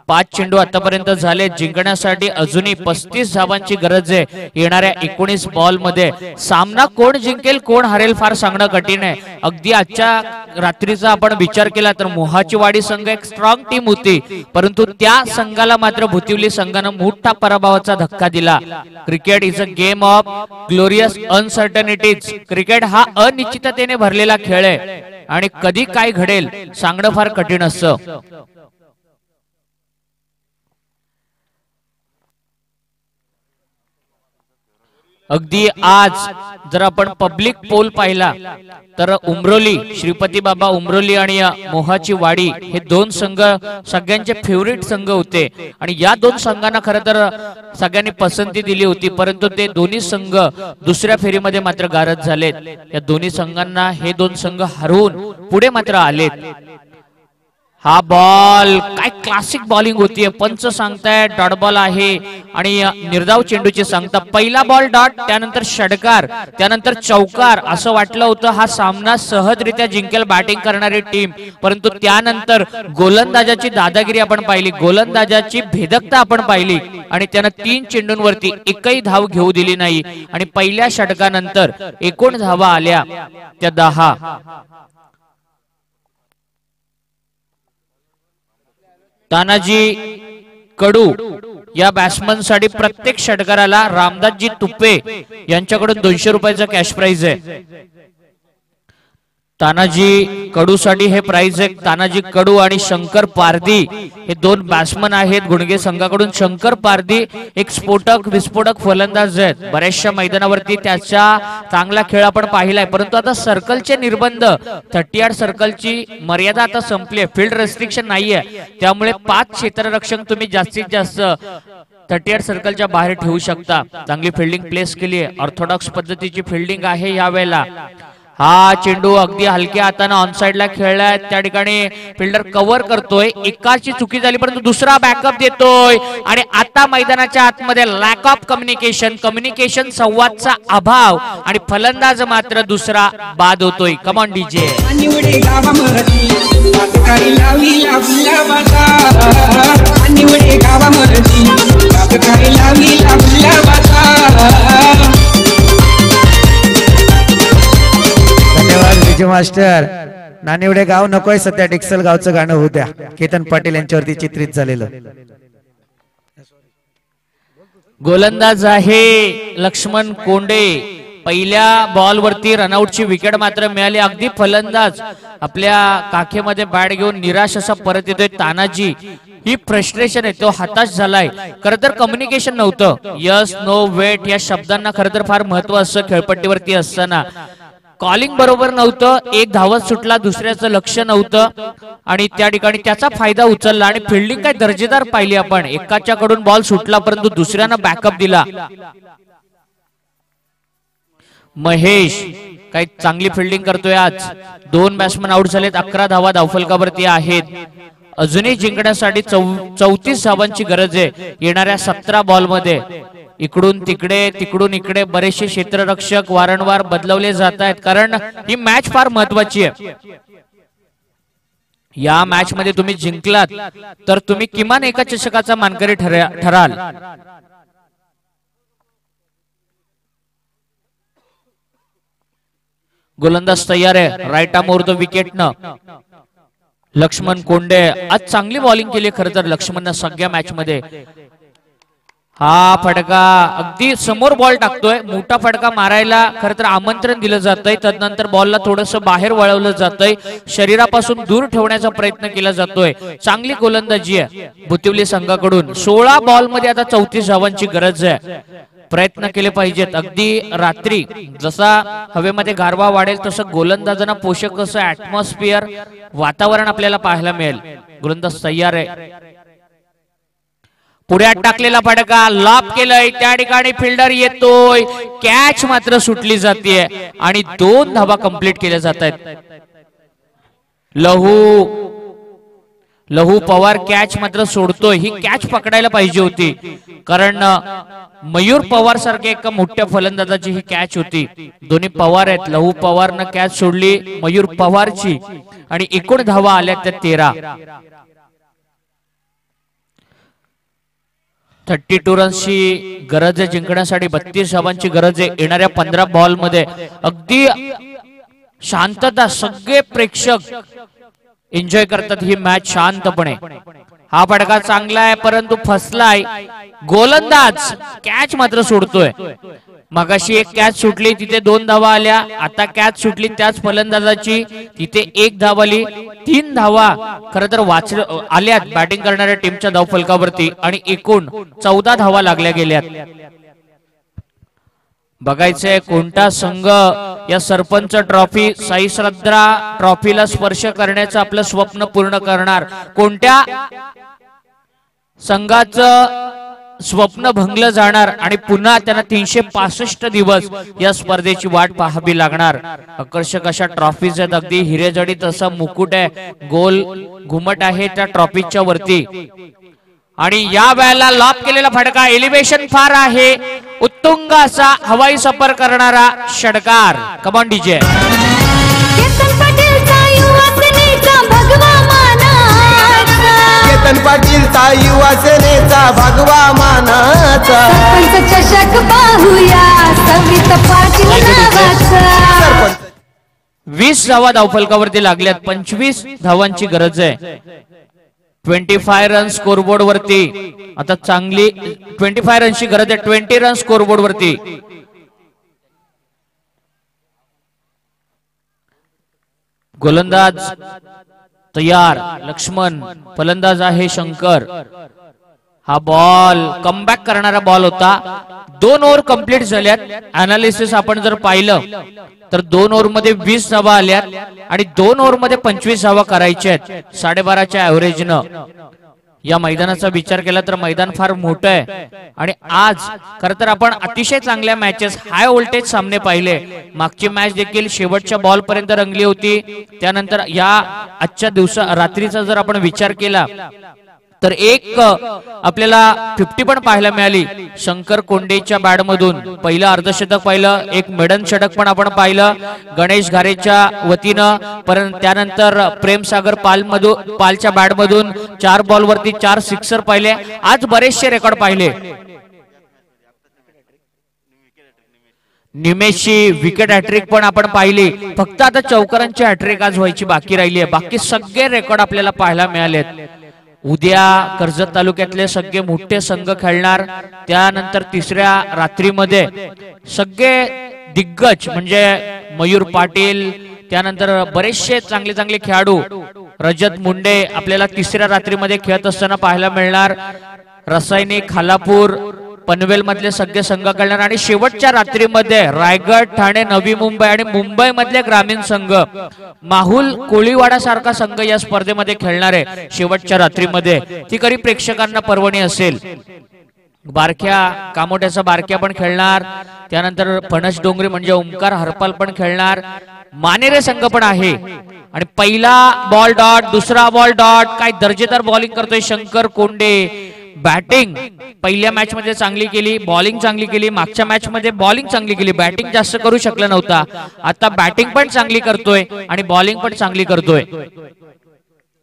5 चेंडू आतापर्यंत झाले. जिंकण्यासाठी अजूनही 35 धावांची गरज आहे. येणाऱ्या 19 बॉल मध्ये सामना कोण जिंकेल कोण हरेल फार सांगणं कठीण आहे. अगदी आजच्या रात्रीचा आपण विचार केला तर मोहाची वाडी संघ एक स्ट्रॉंग टीम होती, परंतु त्या संघाला मात्र भुतिवली संघानं मोठा पराभवाचा धक्का दिला. Cricket is a game of glorious uncertainties. Cricket हा अनिश्चिततेने भरलेला खेळ आहे आणि कधी काय घडेल सांगणं फार कठीण असतं. अगदी आज जर आपण पब्लिक पोल पाहिला तर उमरोली, श्रीपती बाबा उमरोली आणि मोहाची वाडी हे 2 संघ सगळ्यांचे फेवरेट संघ होते आणि या 2 संघांना खरं तर सगळ्यांनी पसंती दिली होती, परंतु ते दोन्ही संघ दुसऱ्या फेरीमध्ये मात्र गारद झालेत. या दोन्ही संघांना हे 2 संघ हरवून पुढे मात्र आलेत. हा बॉल काय क्लासिक बॉलिंग होतीये. पंच सांगताय डॉट बॉल आहे आणि निर्धाव चेंडूची सांगता. पहिला बॉल डॉट, त्यानंतर षटकार, त्यानंतर चौकार. असं वाटलं होतं हा सामना सहजरित्या जिंकेल बॅटिंग करणारी टीम, परंतु त्यानंतर गोलंदाजाची दादागिरी आपण पाहिली, गोलंदाजाची भेदकता आपण पाहिली आणि त्यानं 3 चेंडूंवरती एकही धाव घेऊ दिली नाही आणि पहिल्या षटकानंतर एकूण धावा आल्या त्या 10. तानाजी कडू या बॅट्समन साठी प्रत्येक षटकाराला रामदासजी तुपे यांच्याकडून 200 रुपयाचा कॅश प्राइज आहे. तानाजी कडू साठी हे प्राइज आहे. तानाजी कडू आणि शंकर पारदी हे 2 बॅट्समन आहेत गुणगे संघाकडून. शंकर पारदी एक स्फोटक विस्फोटक फलंदाज आहेत. बऱ्याचशा मैदानावरती त्याचा चांगला खेळ आपण पाहिलाय, परंतु आता सर्कलचे निर्बंध, 38 सर्कलची मर्यादा आता संपली आहे. फील्ड रेस्ट्रिक्शन नाहीये, त्यामुळे 5 क्षेत्ररक्षक तुम्ही जास्तीत जास्त 38 सर्कलच्या बाहेर ठेवू शकता. चांगली फिल्डिंग प्लेस केली आहे. ऑर्थोडॉक्स पद्धतीची फिल्डिंग आहे यावेळेला. हा चेंडू अगदी हलक्या हाताने ऑन साइडला खेळलाय. त्या ठिकाणी फिल्डर कव्हर करतोय. एकाची चुकी झाली परंतु दुसरा बॅकअप देतोय आणि आता मैदानाच्या आतमध्ये लॅक ऑफ कम्युनिकेशन संवादचा अभाव आणि फलंदाज मात्र दुसरा बाद होतोय. Come on DJ. धन्यवाद विजय मास्टर. नानिवडे गाव नकोय सध्या, डिक्सल गावचं गाणं होऊ द्या. केतन पाटील यांच्यावरती चित्रित झालेलं. गोलंदाज आहे लक्ष्मण कोंडे. पहिल्या बॉल वरती रनआउटची विकेट मात्र मिळाली. अगदी फलंदाज आपल्या काखेमध्ये बॅट घेऊन निराश असा परत येतोय. तानाजी ही फ्रस्ट्रेशन आहे, तो हताश झालाय. खरं तर कम्युनिकेशन नव्हतं. यस नो वेट या शब्दांना खरं तर फार महत्व असतं खेळपट्टीवरती असताना. कॉलिंग बरोबर नव्हतं. एक धावत सुटला, दुसऱ्याचं लक्ष नव्हतं आणि त्या ठिकाणी त्याचा फायदा उचलला आणि फिल्डिंग काय दर्जेदार पाहिली आपण. एकाच्याकडून बॉल सुटला परंतु दुसऱ्यानं बॅकअप दिला. महेश काही चांगली फिल्डिंग करतोय आज. 2 बॅट्समन आउट झालेत. 11 धावा धावफलकावरती आहेत. अजूनही जिंकण्यासाठी 34 धावांची गरज आहे येणाऱ्या 17 बॉल मध्ये। इकडून तिकडे तिकडून इकडे बरेचसे क्षेत्ररक्षक वारंवार बदलवले जात आहेत, कारण ही मॅच फार महत्वाची आहे। या मॅच मध्ये तुम्ही जिंकलात तर तुम्ही किमान एका चषकाचा मानकरी ठराल। गोलंदाज तयार आहे, राईट आर्म ओव्हर द विकेटनं लक्ष्मण कोंडे। आज चांगली बॉलिंग केली खरं तर लक्ष्मणनं सगळ्या मॅच मध्ये। हा फटका अगदी समोर बॉल टाकतोय, मोठा फटका मारायला खरं तर आमंत्रण दिलं जातंय, तदनंतर बॉलला थोडंसं बाहेर वळवलं जातंय, शरीरापासून दूर ठेवण्याचा प्रयत्न केला जातोय। चांगली गोलंदाजी आहे बुतिवली संघाकडून। 16 बॉल मध्ये आता 34 धावांची गरज आहे। प्रयत्न केले पाहिजेत। अगदी रात्री जसा हवेमध्ये गारवा वाढेल तसं गोलंदाजांना पोषक असं ऍटमॉस्फिअर वातावरण आपल्याला पाहायला मिळेल। गोलंदाज तयार आहे, पुढ्यात टाकलेला फटका लॉब केलंय, त्या ठिकाणी फिल्डर येतोय, कॅच मात्र सुटली जाते आणि 2 धावा कंप्लीट केल्या जात आहेत। लहू पवार कॅच मात्र सोडतोय, ही कॅच पकडायला पाहिजे होती, कारण मयूर पवार सारख्या एका मोठ्या फलंदाजाची ही कॅच होती। दोन्ही पवार आहेत, लहू पवारनं कॅच सोडली मयूर पवारची आणि एकूण धावा आल्या त्या 13। 32 रन्सची गरज आहे जिंकण्यासाठी, 32 धावांची गरज आहे येणाऱ्या 15 बॉल मध्ये। अगदी शांतता, सगळे प्रेक्षक एन्जॉय करतात ही मॅच शांतपणे। हा फटका चांगला आहे परंतु फसलाय, गोलंदाज कॅच मात्र सोडतोय। मगाशी एक कॅच सुटली तिथे 2 धावा आल्या, आता कॅच सुटली त्याच फलंदाजाची तिथे 1 धाव आली, 3 धावा खरं तर आल्यात बॅटिंग करणाऱ्या टीमच्या धावफलकावरती आणि एकूण 14 धावा लागल्या गेल्यात। बघायचंय कोणता संघ या सरपंच ट्रॉफी साई श्रद्धा ट्रॉफीला स्पर्श करण्याचं आपलं स्वप्न पूर्ण करणार। कोणत्या संघाचं स्वप्न भंगलं जाणार आणि पुन्हा त्यांना 365 दिवस या स्पर्धेची वाट पाहावी लागणार। आकर्षक अशा ट्रॉफीज आहेत, अगदी हिरेजडित असं मुकुट आहे, गोल घुमट आहे त्या ट्रॉफीच्या वरती आणि या वेळेला लॉब केलेला फटका, एलिव्हेशन फार आहे, उत्तुंग असा हवाई सफर करणारा षटकार। Come on DJ. केतन पाटीलचा युवा सेनेचा भगवा मानाचा, सरपंच चषक पाहूया सवित पाटील नावाचा। 20 धावा धावफलकावरती लागल्यात, 25 धावांची गरज आहे। 25 रन स्कोरबोर्ड वरती आता चांगली 25 रनची गरज आहे, 20 रन स्कोरबोर्ड वरती। गोलंदाज तयार लक्ष्मण, फलंदाज आहे शंकर। हा बॉल कमबॅक करणारा बॉल होता। 2 ओव्हर कंप्लीट झाल्यात। अनालिसिस आपण जर पाहिलं तर 2 ओव्हर मध्ये 20 धावा आल्यात आणि 2 ओव्हर मध्ये 25 धावा करायच्या आहेत 12.5च्या ऍव्हरेजनं। या मैदानाचा विचार केला तर मैदान फार मोठं आहे आणि आज खरं तर आपण अतिशय चांगल्या मॅचेस, हाय व्होल्टेज सामने पाहिले। मागची मॅच देखील शेवटच्या बॉल पर्यंत रंगली होती। त्यानंतर या आजच्या रात्रीचा जर आपण विचार केला तर एक आपल्याला 50 पण पाहायला मिळाली शंकर कोंडेच्या बॅट मधून। पहिलं अर्धशतक पाहिलं, एक मेडन षटक पण आपण पाहिलं गणेश घारेच्या वतीनं, परंतु त्यानंतर प्रेमसागर पालच्या बॅट मधून 4 बॉल वरती 4 सिक्सर पाहिले। आज बरेचसे रेकॉर्ड पाहिले। निमेशची विकेट हॅट्रिक पण आपण पाहिली। फक्त आता चौकारांची हॅट्रिक आज व्हायची बाकी राहिली आहे, बाकी सगळे रेकॉर्ड आपल्याला पाहायला मिळालेत। उद्या कर्जत तालुक्यातले सगळे मोठे संघ खेळणार। त्यानंतर 3ऱ्या रात्रीमध्ये सगळे दिग्गज म्हणजे मयूर पाटील, त्यानंतर बरेचसे चांगले चांगले खेळाडू, रजत मुंडे आपल्याला 3ऱ्या रात्रीमध्ये खेळत असताना पाहायला मिळणार। रासायनिक, खालापूर, पनवेल मधले सगळे संघ खेळणार आणि शेवटच्या रात्रीमध्ये रायगड, ठाणे, नवी मुंबई आणि मुंबई मधले ग्रामीण संघ, माहुल, कोळीवाडा सारखा संघ या स्पर्धेमध्ये खेळणार आहे शेवटच्या रात्रीमध्ये। ती खरी प्रेक्षकांना पर्वणी असेल। बारक्या कामोट्याचा बारक्या पण खेळणार, त्यानंतर फणस डोंगरी म्हणजे ओमकार हरपाल पण खेळणार। मानेरे संघ पण आहे आणि पहिला बॉल डॉट, दुसरा बॉल डॉट. काय दर्जेदार बॉलिंग करतोय शंकर कोंडे. बॅटिंग पहिल्या मॅच मध्ये चांगली केली, बॉलिंग चांगली केली. मागच्या मॅच मध्ये बॉलिंग चांगली केली, बॅटिंग जास्त करू शकला नव्हता. आता बॅटिंग पण चांगली करतोय आणि बॉलिंग पण चांगली करतोय.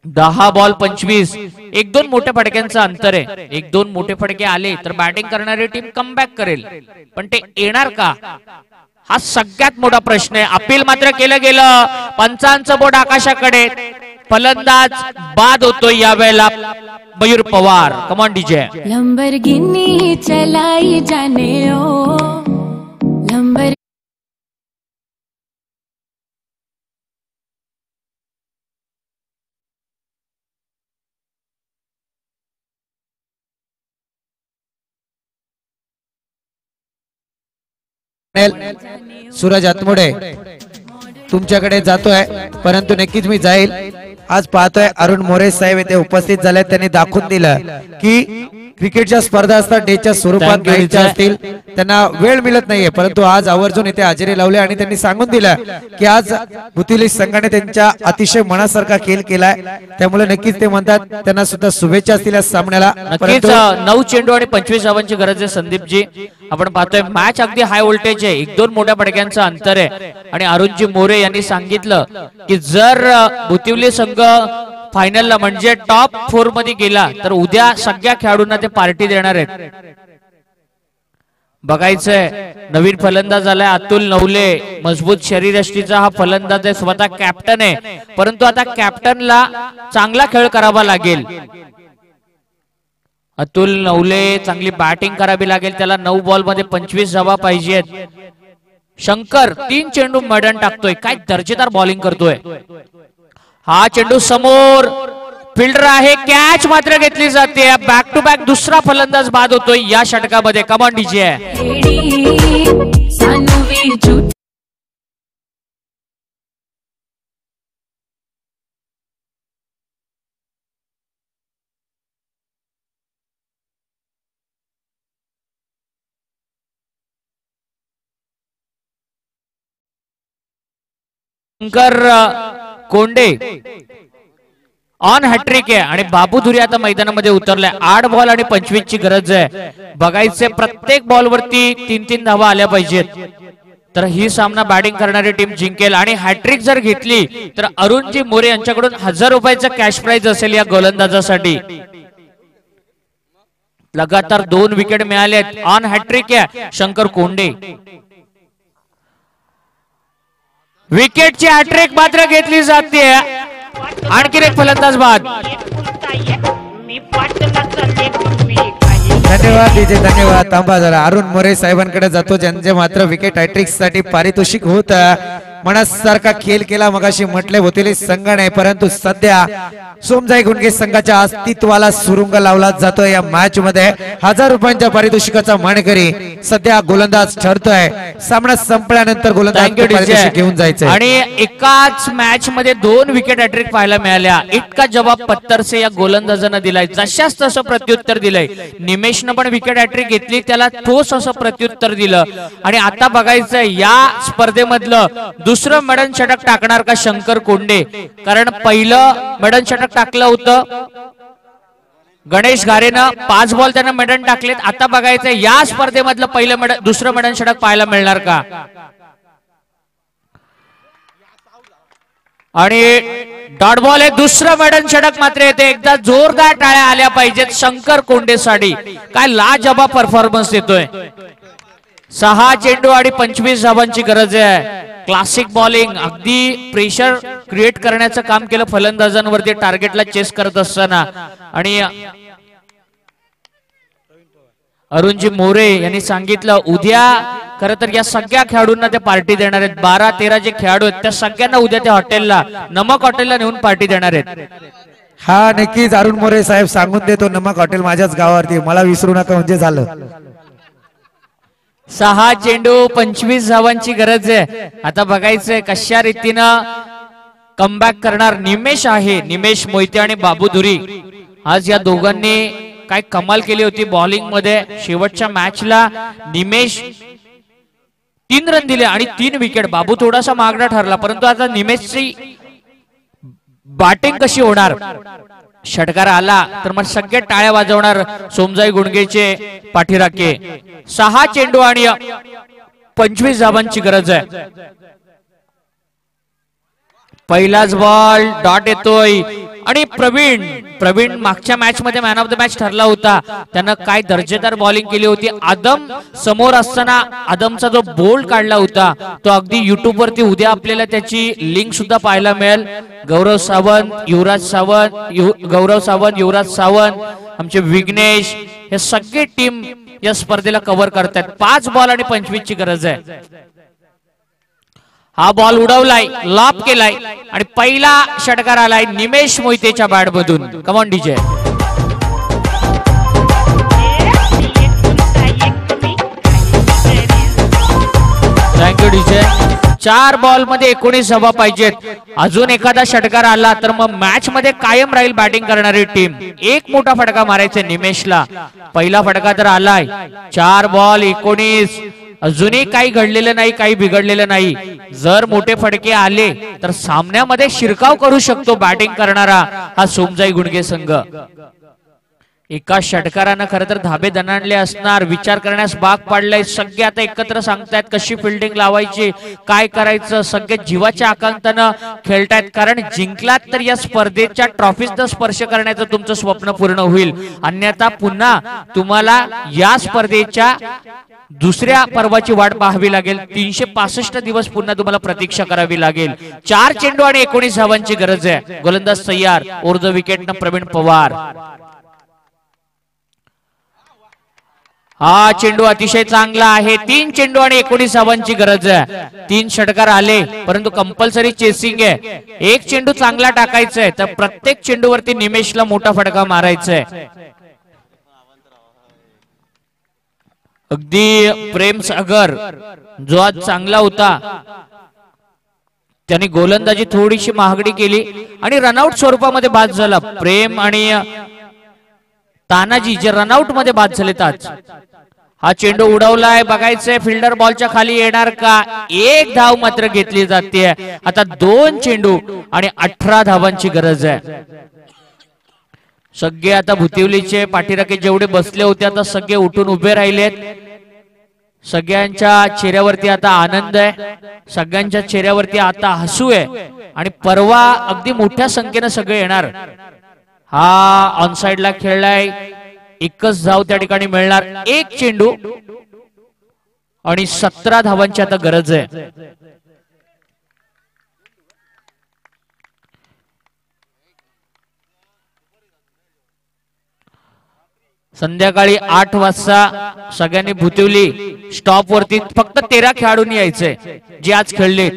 10 बॉल 25. 1-2 मोठ्या फटक्यांचं अंतर आहे. 1-2 मोठे फटके आले तर बॅटिंग करणारी टीम कमबॅक करेल, पण ते येणार का हा सगळ्यात मोठा प्रश्न आहे. अपील मात्र केलं गेलं. पंचांचं बोट आकाशाकडे. फलंदाज बाद होतोय यावेळेला Mayur Pawar. Come on DJ. Lamborghini चलाई जाने ओ लंबर सूरज आतमुडे तुमच्याकडे जातोय, परंतु नक्कीच मी जाईल. आज पाहतोय अरुण मोरे साहेब येथे उपस्थित झाले. त्यांनी दाखवून दिलं की क्रिकेटच्या स्पर्धा असतात डेच्या स्वरूपात घ्यायच्या असतील, त्यांना वेळ मिळत नाहीये, परंतु आज आवर्जून इथे हजेरी लावले आणि त्यांनी सांगून दिलं की आज बुतिवली संघाने त्यांच्या अतिशय मनासारखा खेळ केलाय. त्यामुळे नक्कीच ते म्हणतात त्यांना सुद्धा शुभेच्छा असतील या सामन्याला. नक्कीच 9 चेंडू आणि 25 धावांची गरज आहे संदीपजी. आपण पाहतोय मॅच अगदी हाय व्होल्टेज आहे. 1-2 मोठ्या फटक्यांचं अंतर आहे आणि अरुणजी मोरे यांनी सांगितलं की जर बुतिवली संघ फायनलला म्हणजे टॉप 4 मध्ये गेला तर उद्या सगळ्या खेळाडूंना ते पार्टी देणार आहेत. बघायचंय नवीन फलंदाज आलाय अतुल नवले. मजबूत शरीरयष्टीचा हा फलंदाज आहे, स्वतः कॅप्टन आहे, परंतु आता कॅप्टनला चांगला खेळ करावा लागेल. अतुल नवले चांगली बॅटिंग करावी लागेल, त्याला 9 बॉल मध्ये 25 धावा पाहिजेत. शंकर 3 चेंडू मैदान टाकतोय, काय दर्जेदार बॉलिंग करतोय. हा चेंडू समोर, फिल्डर आहे, कॅच मात्र घेतली जाते. बॅक टू बॅक दुसरा फलंदाज बाद होतोय या षटकामध्ये. Come on DJ. Shankar Konde on hattrick आहे आणि बाबूधुरी आता मैदानामध्ये उतरलाय. 8 बॉल आणि 25 ची गरज आहे. बघायचे प्रत्येक बॉल वरती 3-3 धावा आल्या पाहिजेत, तर ही सामना बॅटिंग करणारी टीम जिंकेल. आणि हॅट्रिक जर घेतली तर अरुणजी मोरे यांच्याकडून 1000 रुपयाचा कॅश प्राइज असेल या गोलंदाजासाठी. लगातार 2 विकेट मिळालेत. ऑन हॅट्रिक आहे शंकर कोंडे. विकेटची हॅट्रिक मात्र घेतली जाते. आणखी एक फलंदाज बाद. धन्यवाद डीजे, धन्यवाद. थांबा जरा. अरुण मोरे साहेबांकडे जातो, ज्यांचे मात्र विकेट हॅट्रिक साठी पारितोषिक होत. मनासारखा खेळ केला मगाशी म्हटले बुतिवली संघाने, परंतु सध्या सोमजाई गुंडगे संघाच्या अस्तित्वाला सुरुंग लावला जातोय. या मॅच मध्ये 1000 रुपयांच्या पारितोषिकाचा मानकरी सध्या गोलंदाज ठरतोय. सामना संपल्यानंतर गोलंदाज पारितोषिक घेऊन जायचं. आणि एकाच मॅच मध्ये 2 विकेट हॅट्रिक पाहायला मिळाल्या. इतका जबाब पत्तरसे या गोलंदाजांना दिलाय, जशाच तसं प्रत्युत्तर दिलंय. निमेशनं पण विकेट हॅट्रिक घेतली, त्याला ठोस असं प्रत्युत्तर दिलं. आणि आता बघायचंय या स्पर्धेमधलं दुसरं मॅडन षटक टाकणार का शंकर कोंडे, कारण पहिलं मॅडन षटक टाकलं होतं गणेश घारेनं. 5 बॉल त्यानं मॅडन टाकलेत. आता बघायचं या स्पर्धेमधलं पहिलं दुसरं मॅडन षटक पाहायला मिळणार का. आणि डॉट बॉल आहे, दुसरं मॅडन षटक मात्र येते. एकदा जोरदार टाळ्या आल्या पाहिजेत शंकर कोंडेसाठी. काय लाजवाब परफॉर्मन्स देतोय. 6 चेंडू आणि 25 धावांची गरज आहे. क्लासिक बॉलिंग, अगदी प्रेशर क्रिएट करण्याचं काम केलं फलंदाजांवरती टार्गेटला चेस करत असताना. आणि अरुणजी मोरे यांनी सांगितलं उद्या खरं तर या सगळ्या खेळाडूंना ते पार्टी देणार आहेत. 12-13 जे खेळाडू आहेत त्या सगळ्यांना उद्या त्या हॉटेलला, नमक हॉटेलला नेऊन पार्टी देणार आहेत. हा नक्कीच अरुण मोरे साहेब सांगून देतो, नमक हॉटेल माझ्याच गावावरती, मला विसरू नका म्हणजे झालं. 6 चेंडू 25 धावांची गरज आहे. आता बघायचंय कशा रीतीनं कमबॅक करणार निमेश आहे. निमेश मोहिते आणि बाबूधुरी आज या दोघांनी काय कमाल केली होती बॉलिंग मध्ये. शेवटच्या मॅचला निमेश 3 रन दिले आणि 3 विकेट. बाबू थोडासा मागणा ठरला, परंतु आता निमेशची बॅटिंग कशी होणार. षटकार आला तर मग सगळे टाळ्या वाजवणार सोमजाई गुणगेचे पाठीराखे. 6 चेंडू आणि 25 धावांची गरज आहे. पहिलाच बॉल डॉट येतोय आणि प्रवीण मागच्या मॅच मध्ये मॅन ऑफ द मॅच ठरला होता. त्यानं काय दर्जेदार बॉलिंग केली होती. आदम समोर असताना आदमचा जो बोल्ड काढला होता तो अगदी युट्यूब वरती उद्या आपल्याला त्याची लिंक सुद्धा पाहायला मिळेल. गौरव सावंत, युवराज सावंत, आमचे विघ्नेश, हे सगळे टीम या स्पर्धेला कव्हर करतात. 5 बॉल आणि 25 ची गरज आहे. हा बॉल उडवलाय, लॉप केलाय आणि पहिला षटकार आलाय निमेश मोहितेच्या बॅट मधून. Come on DJ. Thank you DJ. 4 ball मध्ये 19 धावा पाहिजेत. अजून एखादा षटकार आला तर मग मॅच मध्ये कायम राहील बॅटिंग करणारी टीम. एक मोठा फटका मारायचा निमेशला. पहिला फटका तर आलाय. 4 बॉल 19. अजूनही काही घडलेलं नाही, काही बिघडलेलं नाही. जर मोठे फटके आले तर सामन्यामध्ये शिरकाव करू शकतो बॅटिंग करणारा हा सोमजाई गुणगे संघ. एका षटकारानं खरं तर धाबे दणाणले असणार. विचार करण्यास भाग पाडलाय. सगळे आता एकत्र सांगतायत कशी फिल्डिंग लावायची, काय करायचं. सगळे जीवाच्या आकांतानं खेळतायत. कारण जिंकलात तर या स्पर्धेच्या ट्रॉफीजचा स्पर्श करण्याचं तुमचं स्वप्न पूर्ण होईल. अन्यथा पुन्हा तुम्हाला या स्पर्धेच्या दुसऱ्या पर्वाची वाट पाहावी लागेल. 365 दिवस पुन्हा तुम्हाला प्रतीक्षा करावी लागेल. 4 चेंडू आणि 19 धावांची गरज आहे. गोलंदाज तयार. Over the wicket Praveen Pawar. हा चेंडू अतिशय चांगला आहे. 3 चेंडू आणि 19 धावांची गरज आहे. 3 षटकार आले परंतु कंपल्सरी चेसिंग आहे. 1 चेंडू चांगला टाकायचा आहे तर प्रत्येक चेंडूवरती निमेशला मोठा फटका मारायचा आहे. अगदी प्रेम सागर जो आज चांगला होता त्याने गोलंदाजी थोडीशी महागडी केली आणि रनआउट स्वरूपामध्ये बाद झाला. प्रेम आणि तानाजी जे रनआउट मध्ये बाद झालेत आज. हा चेंडू उडवलाय. बघायचंय फिल्डर बॉलच्या खाली येणार का. 1 धाव मात्र घेतली जाते. आता 2 चेंडू आणि 18 धावांची गरज आहे. सगळे आता भुतिवलीचे पाठीराखे जेवढे बसले होते आता सगळे उठून उभे राहिलेत. सगळ्यांच्या चेहऱ्यावरती आता आनंद आहे. सगळ्यांच्या चेहऱ्यावरती आता हसू आहे आणि परवा अगदी मोठ्या संख्येने सगळे येणार. हा ऑन साइडला खेळलाय. 1च धाव त्या ठिकाणी मिळणार. 1 चेंडू आणि 17 धावांची आता गरज आहे. संध्याकाळी 8 वाजता सगळ्यांनी भुतिवली स्टॉप वरती फक्त 13 खेळाडूंनी यायचे जे आज खेळले.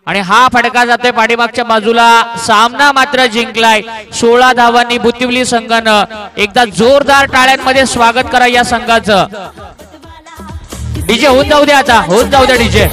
आणि हा फटका जातोय पाठीमागच्या बाजूला. सामना मात्र जिंकलाय 16 धावांनी भुतिवली संघानं. एकदा जोरदार टाळ्यांमध्ये स्वागत करा या संघाचं. डीजे होऊन जाऊ द्या, आता होऊन जाऊ द्या डीजे.